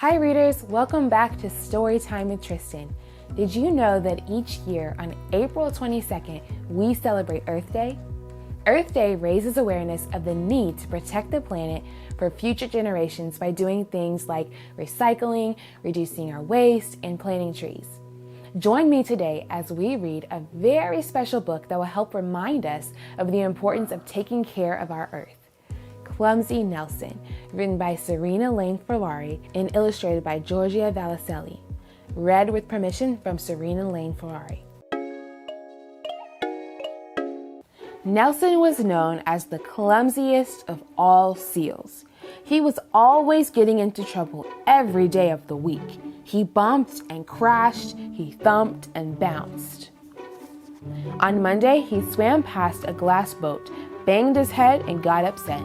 Hi readers, welcome back to Storytime with Tristan. Did you know that each year on April 22nd, we celebrate Earth Day? Earth Day raises awareness of the need to protect the planet for future generations by doing things like recycling, reducing our waste, and planting trees. Join me today as we read a very special book that will help remind us of the importance of taking care of our Earth. Clumsy Nelson, written by Serena Lane Ferrari and illustrated by Giorgia Vallicelli. Read with permission from Serena Lane Ferrari. Nelson was known as the clumsiest of all seals. He was always getting into trouble every day of the week. He bumped and crashed, he thumped and bounced. On Monday, he swam past a glass boat, banged his head, and got upset.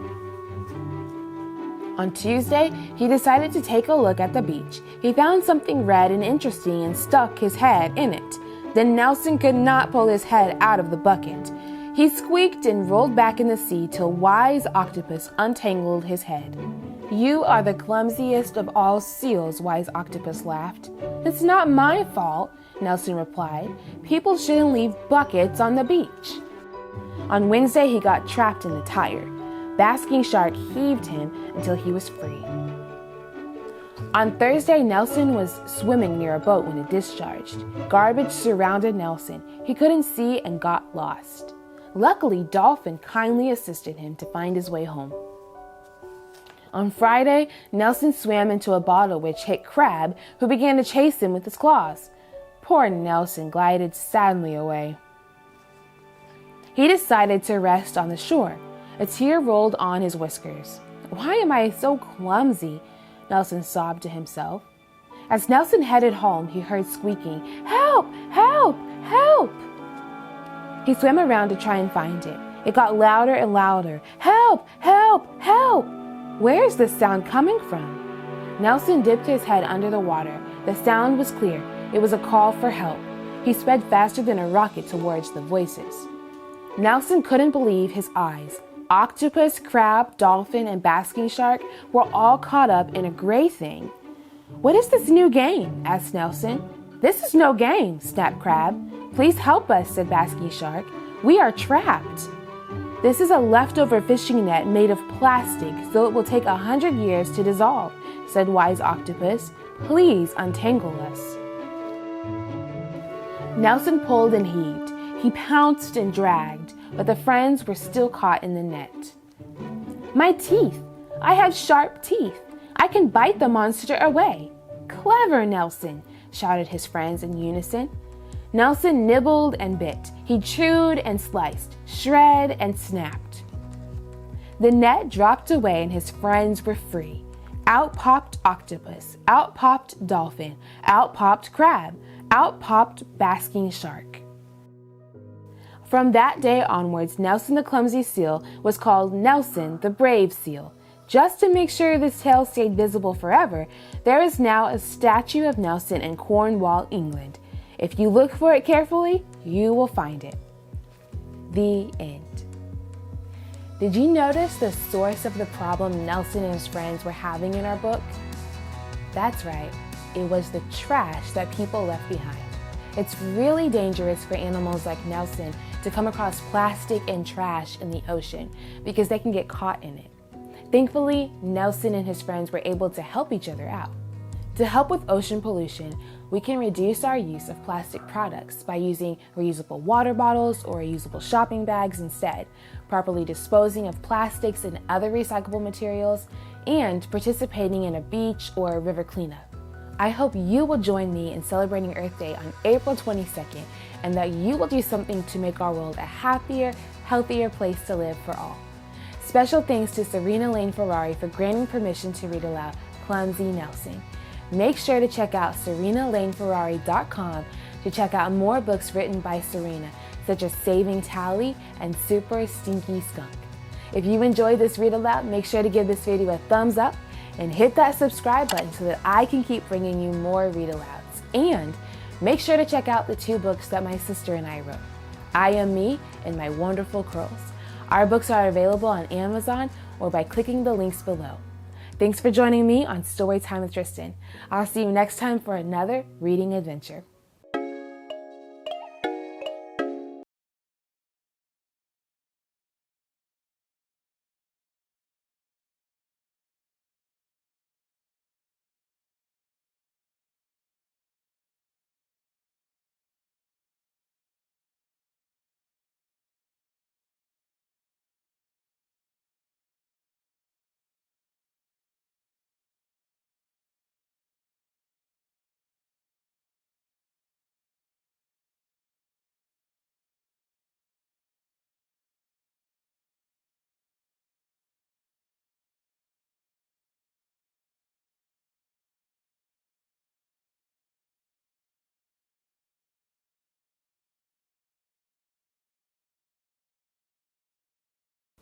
On Tuesday, he decided to take a look at the beach. He found something red and interesting and stuck his head in it. Then Nelson could not pull his head out of the bucket. He squeaked and rolled back in the sea till wise Octopus untangled his head. "You are the clumsiest of all seals," wise Octopus laughed. "It's not my fault," Nelson replied. "People shouldn't leave buckets on the beach." On Wednesday, he got trapped in the tire. Basking Shark heaved him until he was free. On Thursday, Nelson was swimming near a boat when it discharged. Garbage surrounded Nelson. He couldn't see and got lost. Luckily, Dolphin kindly assisted him to find his way home. On Friday, Nelson swam into a bottle which hit Crab, who began to chase him with his claws. Poor Nelson glided sadly away. He decided to rest on the shore. A tear rolled on his whiskers. "Why am I so clumsy?" Nelson sobbed to himself. As Nelson headed home, he heard squeaking, "Help! Help! Help!" He swam around to try and find it. It got louder and louder. "Help! Help! Help!" Where is this sound coming from? Nelson dipped his head under the water. The sound was clear. It was a call for help. He sped faster than a rocket towards the voices. Nelson couldn't believe his eyes. Octopus, crab, dolphin, and basking shark were all caught up in a gray thing. "What is this new game?" asked Nelson. "This is no game," snapped Crab. "Please help us," said Basking Shark. "We are trapped." "This is a leftover fishing net made of plastic, so it will take 100 years to dissolve," said Wise Octopus. "Please untangle us." Nelson pulled and heaved. He pounced and dragged, but the friends were still caught in the net. "My teeth! I have sharp teeth! I can bite the monster away!" "Clever, Nelson!" shouted his friends in unison. Nelson nibbled and bit. He chewed and sliced, shred and snapped. The net dropped away and his friends were free. Out popped Octopus, out popped Dolphin, out popped Crab, out popped Basking Shark. From that day onwards, Nelson the Clumsy Seal was called Nelson the Brave Seal. Just to make sure this tale stayed visible forever, there is now a statue of Nelson in Cornwall, England. If you look for it carefully, you will find it. The end. Did you notice the source of the problem Nelson and his friends were having in our book? That's right, it was the trash that people left behind. It's really dangerous for animals like Nelson to come across plastic and trash in the ocean because they can get caught in it. Thankfully, Nelson and his friends were able to help each other out. To help with ocean pollution, we can reduce our use of plastic products by using reusable water bottles or reusable shopping bags instead, properly disposing of plastics and other recyclable materials, and participating in a beach or a river cleanup. I hope you will join me in celebrating Earth Day on April 22nd and that you will do something to make our world a happier, healthier place to live for all. Special thanks to Serena Lane Ferrari for granting permission to read aloud Clumsy Nelson. Make sure to check out serenalaneferrari.com to check out more books written by Serena, such as Saving Tally and Super Stinky Skunk. If you enjoyed this read aloud, make sure to give this video a thumbs up and hit that subscribe button so that I can keep bringing you more read-alouds. And make sure to check out the 2 books that my sister and I wrote, I Am Me and My Wonderful Curls. Our books are available on Amazon or by clicking the links below. Thanks for joining me on Storytime with Tristan. I'll see you next time for another reading adventure.